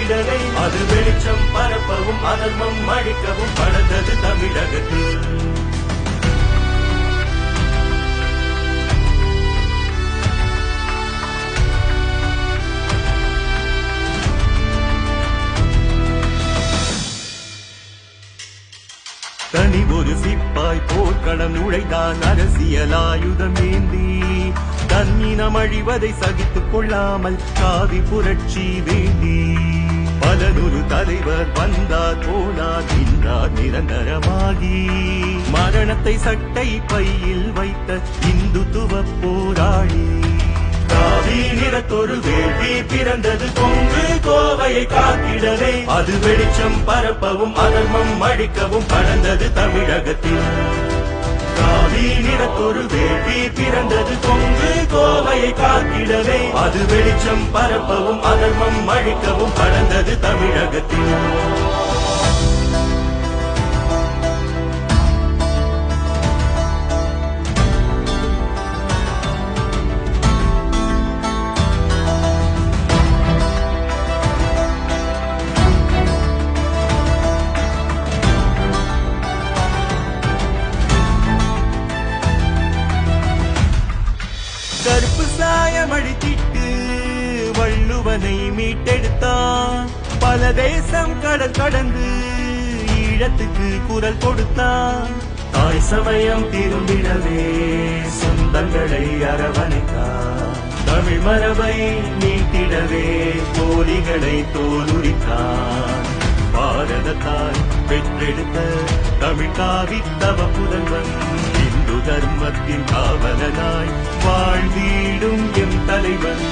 காத்திடவே அது வெளிச்சம் பரப்பவும் அதர்மம் அழிக்கவும் படர்ந்தது தமிழகத்தில். தனி ஒரு சிப்பாய் போர்க்களம் நுழைந்தான் அரசியலாயுதம் ஏந்தி. தன்னினம் அழிவதை சகித்துக் கொள்ளாமல் காவி புரட்சி வேண்டி. பலனொரு தலைவர் வந்தார் போனார் நின்றார் நிரந்தரமாகி. மரணத்தை சட்டை பையில் வைத்த இந்துத்துவ போராளி. காவி நிறத்தொரு வேள்வி பிறந்தது கொங்கு கோவையை காத்திடவே அது வெளிச்சம் பரப்பவும் அதர்மம் அழிக்கவும் படர்ந்தது தமிழகத்தில். காவி நிறத்தொரு வேள்வி பிறந்தது கொங்கு கோவையை காத்திடவே அது வெளிச்சம் பரப்பவும் அதர்மம் அழிக்கவும் படர்ந்தது தமிழகத்தில். கருப்பு சாயம் அழித்திட்டு வள்ளுவனை மீட்டெடுத்தான். பல தேசம் கடல் கடந்து ஈழத்துக்கு குரல் கொடுத்தான். தாய் சமயம் திரும்பிடவே சொந்தங்களை அரவணைத்தான். தமிழ் மரபை மீட்டிடவே போலிகளை தோலுரித்தான். பாரதத்தால் பெற்றெடுத்த தமிழ் காவித்தவ புதல்வன் இந்து தர்மத்தின் காவலனாய் வாழ்ந்திடும் எம் தலைவன்.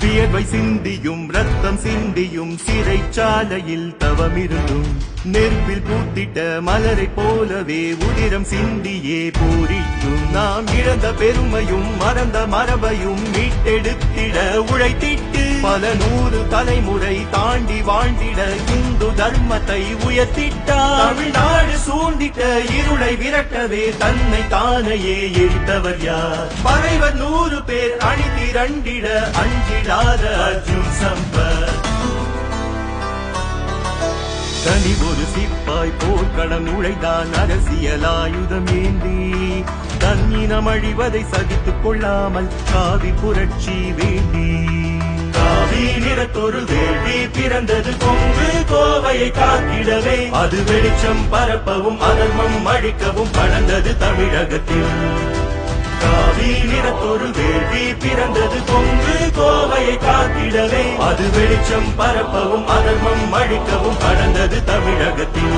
வியர்வை சிந்தியும் ரத்தம் சிந்தியும் சிறைச்சாலையில் தவமிருந்தும் நெருப்பில் பூத்திட்ட மலரை போலவே உதிரம் சிந்தியே பூரிக்கும். நாம் இழந்த பெருமையும் மறந்த மரபையும் மீட்டெடுத்திட உழைத்திட்டு பல நூறு தலைமுறை தாண்டி வாழ்ந்திட இந்து தர்மத்தை உயர்த்திட்டார். தமிழ்நாடு சூழ்ந்திட்ட இருளை விரட்டவே தன்னை தானையே எரித்தவர் யார்? பகைவர் 100 பேர் அணி திரண்டிட அஞ்சிடாத அர்ஜுன் சம்பத். தனி ஒரு சிப்பாய் போர்க்களம் நுழைந்தான் அரசியலாயுதம் ஏந்தி. தன்னினம் அழிவதை சகித்துக் கொள்ளாமல் காவி புரட்சி வேண்டி. காவி நிறத்தொரு வேள்வி பிறந்தது கொங்கு கோவையை காத்திடவே அது வெளிச்சம் பரப்பவும் அதர்மம் அழிக்கவும் படர்ந்தது தமிழகத்தில். காவி நிறத்தொரு வேள்வி பிறந்தது கொங்கு கோவையை காத்திடவே அது வெளிச்சம் பரப்பவும் அதர்மம் அழிக்கவும் படர்ந்தது தமிழகத்தில்.